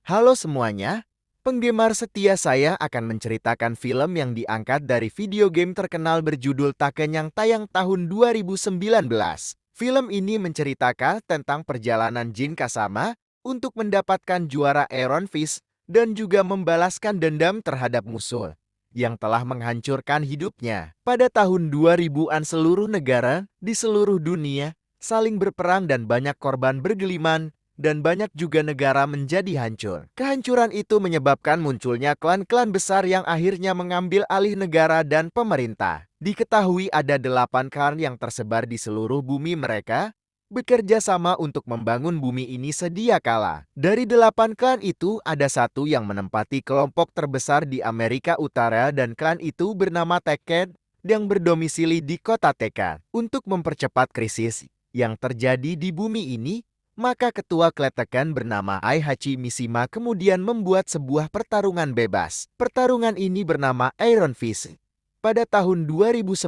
Halo semuanya, penggemar setia saya akan menceritakan film yang diangkat dari video game terkenal berjudul Taken yang tayang tahun 2019. Film ini menceritakan tentang perjalanan Jin Kazama untuk mendapatkan juara Iron Fist dan juga membalaskan dendam terhadap musuh yang telah menghancurkan hidupnya. Pada tahun 2000-an seluruh negara di seluruh dunia saling berperang dan banyak korban bergeliman dan banyak juga negara menjadi hancur. Kehancuran itu menyebabkan munculnya klan-klan besar yang akhirnya mengambil alih negara dan pemerintah. Diketahui ada 8 klan yang tersebar di seluruh bumi mereka, bekerja sama untuk membangun bumi ini sedia kala. Dari 8 klan itu, ada satu yang menempati kelompok terbesar di Amerika Utara dan klan itu bernama Tekken yang berdomisili di kota Tekken. Untuk mempercepat krisis yang terjadi di bumi ini, maka ketua Kletekan bernama Aihachi Mishima kemudian membuat sebuah pertarungan bebas. Pertarungan ini bernama Iron Fist. Pada tahun 2010,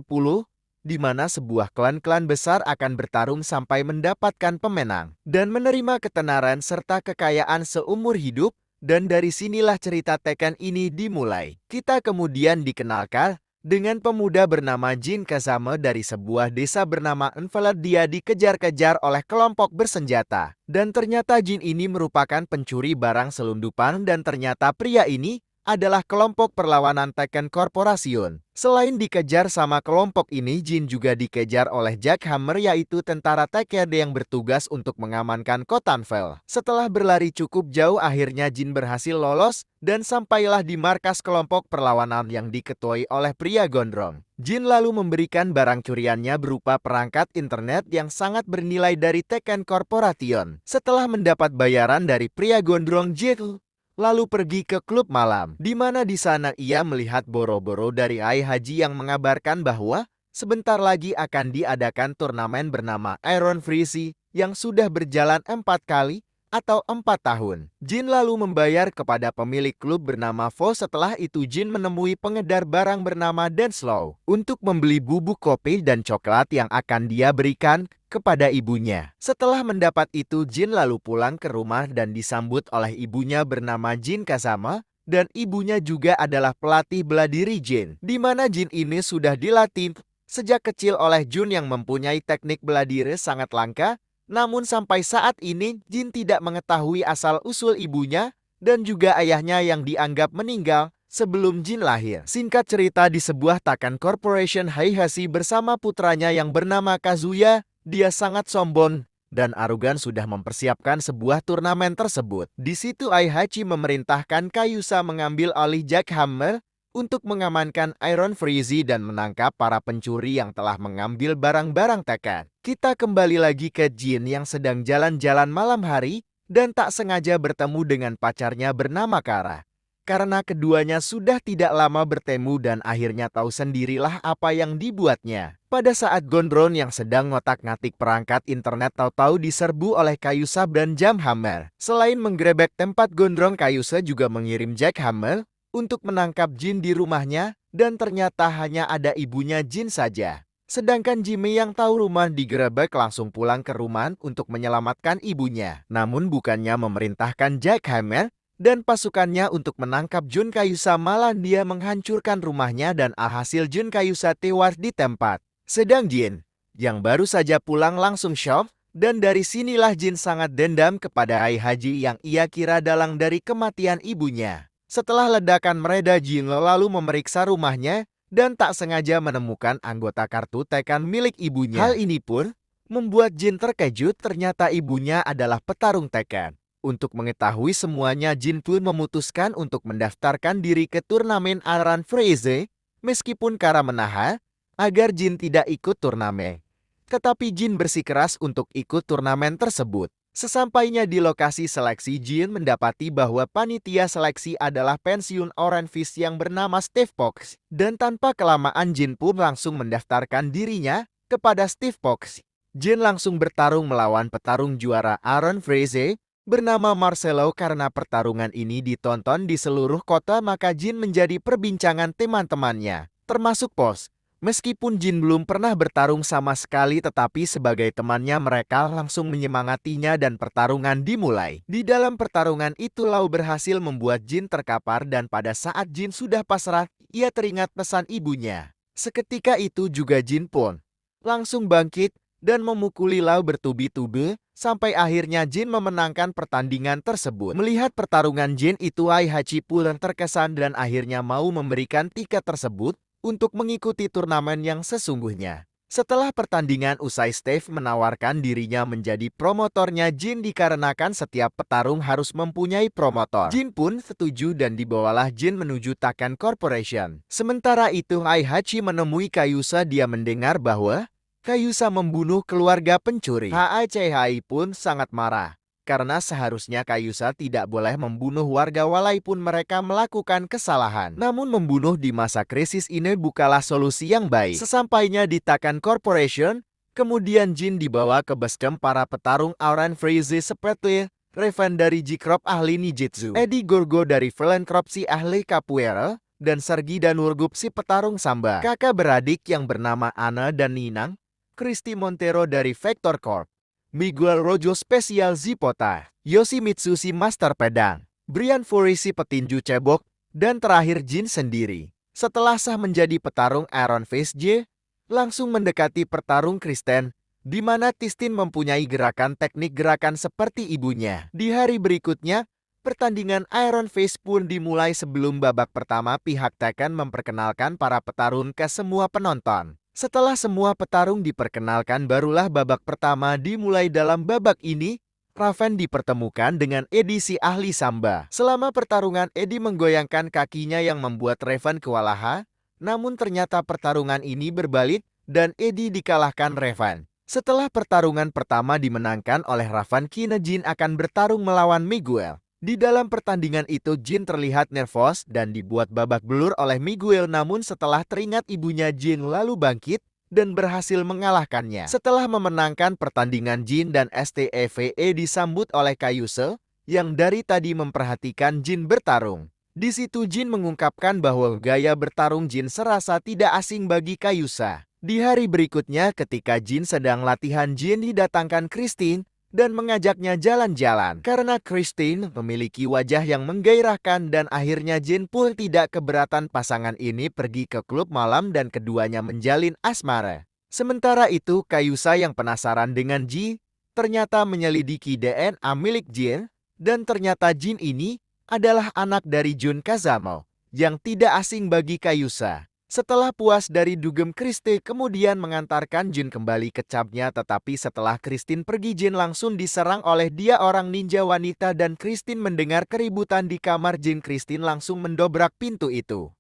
di mana sebuah klan-klan besar akan bertarung sampai mendapatkan pemenang dan menerima ketenaran serta kekayaan seumur hidup, dan dari sinilah cerita Tekken ini dimulai. Kita kemudian dikenalkan dengan pemuda bernama Jin Kazama dari sebuah desa bernama Envelad. Dia dikejar-kejar oleh kelompok bersenjata. Dan ternyata Jin ini merupakan pencuri barang selundupan dan ternyata pria ini adalah kelompok perlawanan Tekken Corporation. Selain dikejar sama kelompok ini, Jin juga dikejar oleh Jack Hammer, yaitu tentara Tekken yang bertugas untuk mengamankan kota Envel. Setelah berlari cukup jauh, akhirnya Jin berhasil lolos dan sampailah di markas kelompok perlawanan yang diketuai oleh pria gondrong. Jin lalu memberikan barang curiannya berupa perangkat internet yang sangat bernilai dari Tekken Corporation. Setelah mendapat bayaran dari pria gondrong, Jin lalu pergi ke klub malam, di mana di sana ia melihat boro-boro dari Aihachi yang mengabarkan bahwa sebentar lagi akan diadakan turnamen bernama Iron Fist yang sudah berjalan 4 kali atau 4 tahun. Jin lalu membayar kepada pemilik klub bernama Fo. Setelah itu Jin menemui pengedar barang bernama Denslow untuk membeli bubuk kopi dan coklat yang akan dia berikan kepada ibunya. Setelah mendapat itu, Jin lalu pulang ke rumah dan disambut oleh ibunya bernama Jin Kazama, dan ibunya juga adalah pelatih bela diri Jin, di mana Jin ini sudah dilatih sejak kecil oleh Jun yang mempunyai teknik bela diri sangat langka. Namun sampai saat ini Jin tidak mengetahui asal-usul ibunya dan juga ayahnya yang dianggap meninggal sebelum Jin lahir. Singkat cerita, di sebuah Taken Corporation, Aihachi bersama putranya yang bernama Kazuya, dia sangat sombong dan arogan sudah mempersiapkan sebuah turnamen tersebut. Di situ Aihachi memerintahkan Kayusa mengambil alih Jack Hammer untuk mengamankan Iron Fist dan menangkap para pencuri yang telah mengambil barang-barang Tekken. Kita kembali lagi ke Jin yang sedang jalan-jalan malam hari dan tak sengaja bertemu dengan pacarnya bernama Kara. Karena keduanya sudah tidak lama bertemu dan akhirnya tahu sendirilah apa yang dibuatnya. Pada saat Gondron yang sedang ngotak-ngatik perangkat internet tahu-tahu diserbu oleh Kayusa dan Jam Hammer. Selain menggerebek tempat gondrong, Kayusa juga mengirim Jack Hammer untuk menangkap Jin di rumahnya dan ternyata hanya ada ibunya Jin saja. Sedangkan Jimmy yang tahu rumah digerebek langsung pulang ke rumah untuk menyelamatkan ibunya. Namun bukannya memerintahkan Jack Hammer dan pasukannya untuk menangkap Jun Kayusa, malah dia menghancurkan rumahnya dan alhasil Jun Kayusa tewas di tempat. Sedang Jin yang baru saja pulang langsung shock, dan dari sinilah Jin sangat dendam kepada Aihachi yang ia kira dalang dari kematian ibunya. Setelah ledakan mereda, Jin lalu memeriksa rumahnya dan tak sengaja menemukan anggota kartu Tekken milik ibunya. Hal ini pun membuat Jin terkejut, ternyata ibunya adalah petarung Tekken. Untuk mengetahui semuanya, Jin pun memutuskan untuk mendaftarkan diri ke turnamen Iron Fist. Meskipun Kara menahan agar Jin tidak ikut turnamen, tetapi Jin bersikeras untuk ikut turnamen tersebut. Sesampainya di lokasi seleksi, Jin mendapati bahwa panitia seleksi adalah pensiun Iron Fist yang bernama Steve Fox. Dan tanpa kelamaan Jin pun langsung mendaftarkan dirinya kepada Steve Fox. Jin langsung bertarung melawan petarung juara Iron Fist bernama Marcelo. Karena pertarungan ini ditonton di seluruh kota, maka Jin menjadi perbincangan teman-temannya, termasuk Pos. Meskipun Jin belum pernah bertarung sama sekali, tetapi sebagai temannya mereka langsung menyemangatinya dan pertarungan dimulai. Di dalam pertarungan itu Lau berhasil membuat Jin terkapar dan pada saat Jin sudah pasrah, ia teringat pesan ibunya. Seketika itu juga Jin pun langsung bangkit dan memukuli Lau bertubi-tubi sampai akhirnya Jin memenangkan pertandingan tersebut. Melihat pertarungan Jin itu, Heihachi pun terkesan dan akhirnya mau memberikan tiket tersebut untuk mengikuti turnamen yang sesungguhnya. Setelah pertandingan usai, Steve menawarkan dirinya menjadi promotornya Jin dikarenakan setiap petarung harus mempunyai promotor. Jin pun setuju dan dibawalah Jin menuju Taken Corporation. Sementara itu Heihachi menemui Kayusa. Dia mendengar bahwa Kayusa membunuh keluarga pencuri. Heihachi pun sangat marah karena seharusnya Kayusa tidak boleh membunuh warga walaupun mereka melakukan kesalahan. Namun membunuh di masa krisis ini bukanlah solusi yang baik. Sesampainya di Taken Corporation, kemudian Jin dibawa ke basecamp para petarung Auran Freeze seperti Raven dari G-Crop ahli ninjutsu, Eddie Gorgo dari Villain-Crop si ahli capoeira, dan Sergi dan Urgup si petarung samba. Kakak beradik yang bernama Ana dan Ninang, Christy Montero dari Vector Corp, Miguel Rojo spesial Zipota, Yoshimitsu si master pedang, Brian Fury si petinju cebok, dan terakhir Jin sendiri. Setelah sah menjadi petarung Iron Fist, J langsung mendekati petarung Kristen, di mana Tistin mempunyai teknik gerakan seperti ibunya. Di hari berikutnya, pertandingan Iron Fist pun dimulai. Sebelum babak pertama, pihak Taken memperkenalkan para petarung ke semua penonton. Setelah semua petarung diperkenalkan, barulah babak pertama dimulai. Dalam babak ini, Raven dipertemukan dengan Eddie si ahli samba. Selama pertarungan, Eddie menggoyangkan kakinya yang membuat Raven kewalahan. Namun ternyata pertarungan ini berbalik dan Eddie dikalahkan Raven. Setelah pertarungan pertama dimenangkan oleh Raven, kini Jin akan bertarung melawan Miguel. Di dalam pertandingan itu Jin terlihat nervous dan dibuat babak belur oleh Miguel, namun setelah teringat ibunya Jin lalu bangkit dan berhasil mengalahkannya. Setelah memenangkan pertandingan, Jin dan Steve disambut oleh Kayusa yang dari tadi memperhatikan Jin bertarung. Di situ Jin mengungkapkan bahwa gaya bertarung Jin serasa tidak asing bagi Kayusa. Di hari berikutnya ketika Jin sedang latihan, Jin didatangkan Christine dan mengajaknya jalan-jalan. Karena Christine memiliki wajah yang menggairahkan dan akhirnya Jin pun tidak keberatan pasangan ini pergi ke klub malam dan keduanya menjalin asmara. Sementara itu Kayusa yang penasaran dengan Jin ternyata menyelidiki DNA milik Jin dan ternyata Jin ini adalah anak dari Jun Kazamo yang tidak asing bagi Kayusa. Setelah puas dari dugem, Christine kemudian mengantarkan Jin kembali ke campnya, tetapi setelah Christine pergi, Jin langsung diserang oleh dia orang ninja wanita dan Christine mendengar keributan di kamar Jin. Christine langsung mendobrak pintu itu.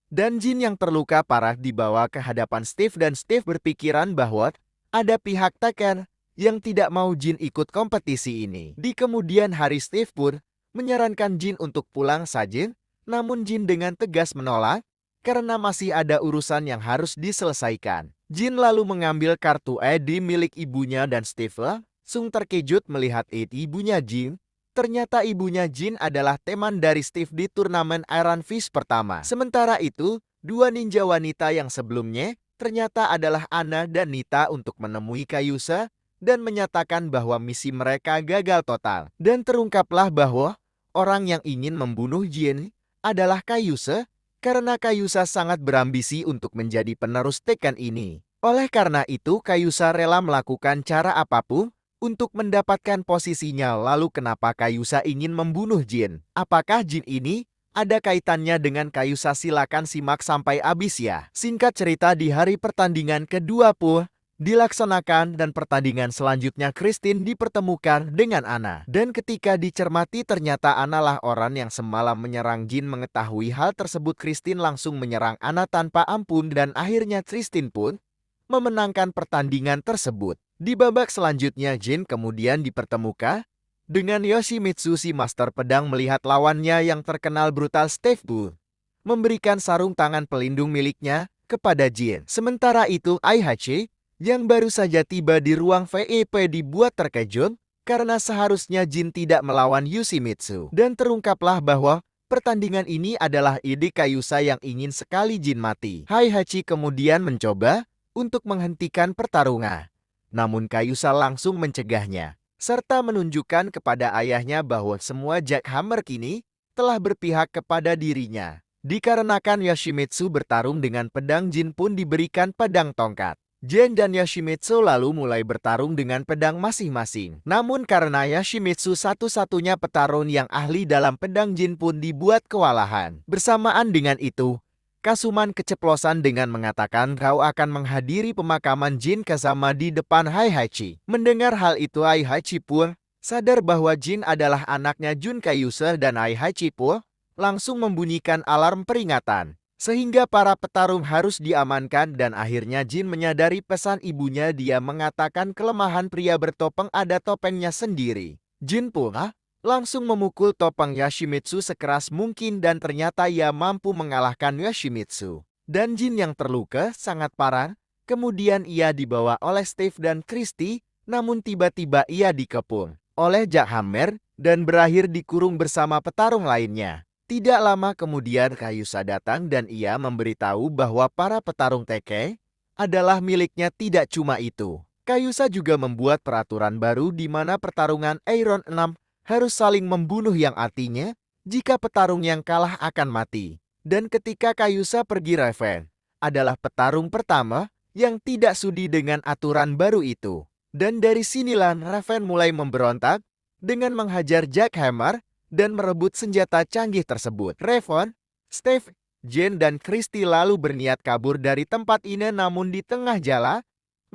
Dan Jin yang terluka parah dibawa ke hadapan Steve dan Steve berpikiran bahwa ada pihak Taken yang tidak mau Jin ikut kompetisi ini. Di kemudian hari Steve pun menyarankan Jin untuk pulang saja, namun Jin dengan tegas menolak karena masih ada urusan yang harus diselesaikan. Jin lalu mengambil kartu ID milik ibunya dan Steve langsung terkejut melihat ibunya Jin. Ternyata ibunya Jin adalah teman dari Steve di turnamen Iron Fist pertama. Sementara itu, dua ninja wanita yang sebelumnya ternyata adalah Ana dan Nita untuk menemui Kayusa dan menyatakan bahwa misi mereka gagal total. Dan terungkaplah bahwa orang yang ingin membunuh Jin adalah Kayusa, karena Kayusa sangat berambisi untuk menjadi penerus Taken ini. Oleh karena itu, Kayusa rela melakukan cara apapun untuk mendapatkan posisinya. Lalu kenapa Kayusa ingin membunuh Jin? Apakah Jin ini ada kaitannya dengan Kayusa? Silakan simak sampai habis ya. Singkat cerita, di hari pertandingan kedua pun dilaksanakan dan pertandingan selanjutnya Christine dipertemukan dengan Ana. Dan ketika dicermati ternyata Ana lah orang yang semalam menyerang Jin. Mengetahui hal tersebut, Christine langsung menyerang Ana tanpa ampun dan akhirnya Christine pun memenangkan pertandingan tersebut. Di babak selanjutnya Jin kemudian dipertemukan dengan Yoshimitsu si master pedang. Melihat lawannya yang terkenal brutal, Steve pun memberikan sarung tangan pelindung miliknya kepada Jin. Sementara itu Heihachi yang baru saja tiba di ruang VIP dibuat terkejut karena seharusnya Jin tidak melawan Yoshimitsu. Dan terungkaplah bahwa Pertandingan ini adalah ide Kayusa yang ingin sekali Jin mati. Heihachi kemudian mencoba untuk menghentikan pertarungan. Namun Kayusa langsung mencegahnya, serta menunjukkan kepada ayahnya bahwa semua Jackhammer kini telah berpihak kepada dirinya. Dikarenakan Yoshimitsu bertarung dengan pedang, Jin pun diberikan pedang tongkat. Jin dan Yoshimitsu lalu mulai bertarung dengan pedang masing-masing. Namun karena Yoshimitsu satu-satunya petarung yang ahli dalam pedang, Jin pun dibuat kewalahan. Bersamaan dengan itu, Kasuman keceplosan dengan mengatakan kau akan menghadiri pemakaman Jin Kazama di depan Heihachi. Mendengar hal itu, Heihachi pun sadar bahwa Jin adalah anaknya Jun Kayusa dan Heihachi pun langsung membunyikan alarm peringatan. Sehingga para petarung harus diamankan dan akhirnya Jin menyadari pesan ibunya. Dia mengatakan kelemahan pria bertopeng ada topengnya sendiri. Jin pun langsung memukul topeng Yoshimitsu sekeras mungkin dan ternyata ia mampu mengalahkan Yoshimitsu. Dan Jin yang terluka sangat parah, kemudian ia dibawa oleh Steve dan Christy, namun tiba-tiba ia dikepung oleh Jackhammer dan berakhir dikurung bersama petarung lainnya. Tidak lama kemudian Kayusa datang dan ia memberitahu bahwa para petarung Tekkei adalah miliknya. Tidak cuma itu, Kayusa juga membuat peraturan baru di mana pertarungan Iron 6 harus saling membunuh, yang artinya jika petarung yang kalah akan mati. Dan ketika Kayusa pergi, Raven adalah petarung pertama yang tidak sudi dengan aturan baru itu. Dan dari sinilah Raven mulai memberontak dengan menghajar Jackhammer dan merebut senjata canggih tersebut. Raven, Steve, Jin, dan Christy lalu berniat kabur dari tempat ini, namun di tengah jalan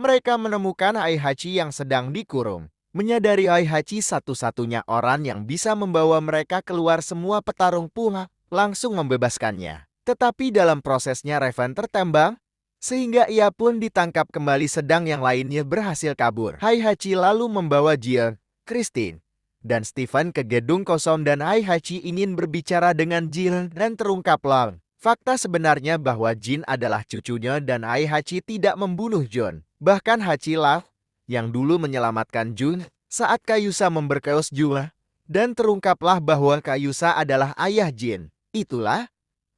mereka menemukan Heihachi yang sedang dikurung. Menyadari Heihachi satu-satunya orang yang bisa membawa mereka keluar, semua petarung pun langsung membebaskannya. Tetapi dalam prosesnya Raven tertembak, sehingga ia pun ditangkap kembali sedang yang lainnya berhasil kabur. Heihachi lalu membawa Jin, Christine, dan Stephen ke gedung kosong dan Heihachi ingin berbicara dengan Jin dan terungkaplah fakta sebenarnya bahwa Jin adalah cucunya dan Heihachi tidak membunuh Jun. Bahkan Hachi lah yang dulu menyelamatkan Jun saat Kayusa memberkaos Jun, dan terungkaplah bahwa Kayusa adalah ayah Jin. Itulah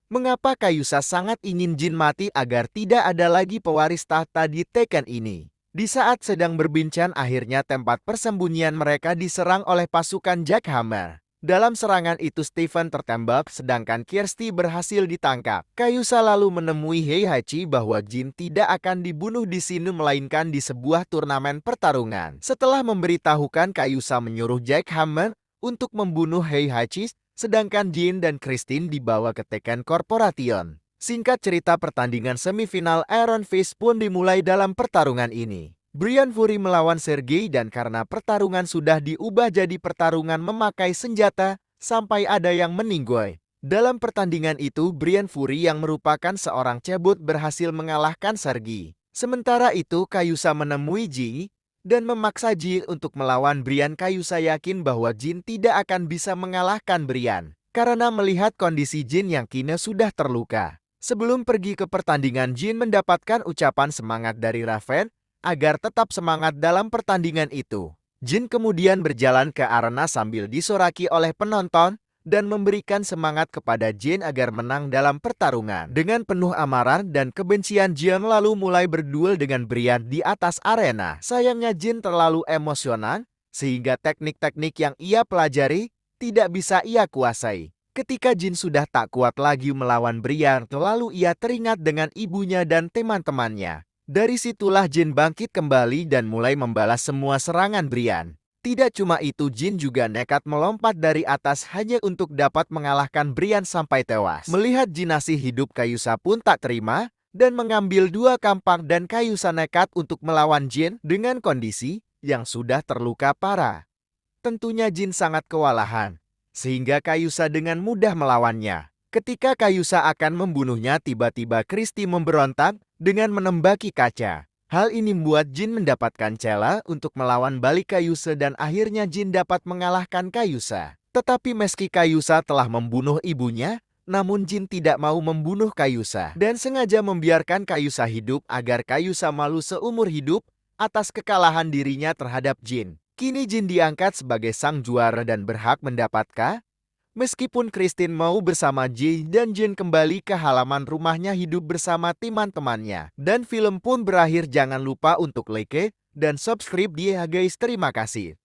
mengapa Kayusa sangat ingin Jin mati agar tidak ada lagi pewaris tahta di Tekken ini. Di saat sedang berbincang, akhirnya tempat persembunyian mereka diserang oleh pasukan Jackhammer. Dalam serangan itu Stephen tertembak sedangkan Kirsty berhasil ditangkap. Kayusa lalu menemui Heihachi bahwa Jin tidak akan dibunuh di sini melainkan di sebuah turnamen pertarungan. Setelah memberitahukan, Kayusa menyuruh Jackhammer untuk membunuh Heihachi, sedangkan Jin dan Christine dibawa ke Tekken Corporation. Singkat cerita, pertandingan semifinal Iron Fist pun dimulai dalam pertarungan ini. Brian Fury melawan Sergei, dan karena pertarungan sudah diubah jadi pertarungan memakai senjata, sampai ada yang meninggoy. Dalam pertandingan itu, Brian Fury yang merupakan seorang cebot berhasil mengalahkan Sergei. Sementara itu, Kayusa menemui Ji dan memaksa Ji untuk melawan Brian. Kayusa yakin bahwa Jin tidak akan bisa mengalahkan Brian karena melihat kondisi Jin yang kini sudah terluka. Sebelum pergi ke pertandingan, Jin mendapatkan ucapan semangat dari Raven agar tetap semangat dalam pertandingan itu. Jin kemudian berjalan ke arena sambil disoraki oleh penonton dan memberikan semangat kepada Jin agar menang dalam pertarungan. Dengan penuh amarah dan kebencian, Jin lalu mulai berduel dengan Brian di atas arena. Sayangnya Jin terlalu emosional sehingga teknik-teknik yang ia pelajari tidak bisa ia kuasai. Ketika Jin sudah tak kuat lagi melawan Brian, lalu ia teringat dengan ibunya dan teman-temannya. Dari situlah Jin bangkit kembali dan mulai membalas semua serangan Brian. Tidak cuma itu, Jin juga nekat melompat dari atas hanya untuk dapat mengalahkan Brian sampai tewas. Melihat Jin masih hidup, Kayusa pun tak terima dan mengambil 2 kampak, dan Kayusa nekat untuk melawan Jin dengan kondisi yang sudah terluka parah. Tentunya Jin sangat kewalahan, sehingga Kayusa dengan mudah melawannya. Ketika Kayusa akan membunuhnya, tiba-tiba Christy memberontak dengan menembaki kaca. Hal ini membuat Jin mendapatkan celah untuk melawan balik Kayusa dan akhirnya Jin dapat mengalahkan Kayusa. Tetapi meski Kayusa telah membunuh ibunya, namun Jin tidak mau membunuh Kayusa dan sengaja membiarkan Kayusa hidup agar Kayusa malu seumur hidup atas kekalahan dirinya terhadap Jin. Kini Jin diangkat sebagai sang juara dan berhak mendapatkan Meskipun Christine mau bersama Jay dan Jin kembali ke halaman rumahnya hidup bersama teman-temannya. Dan film pun berakhir, jangan lupa untuk like dan subscribe dia guys. Terima kasih.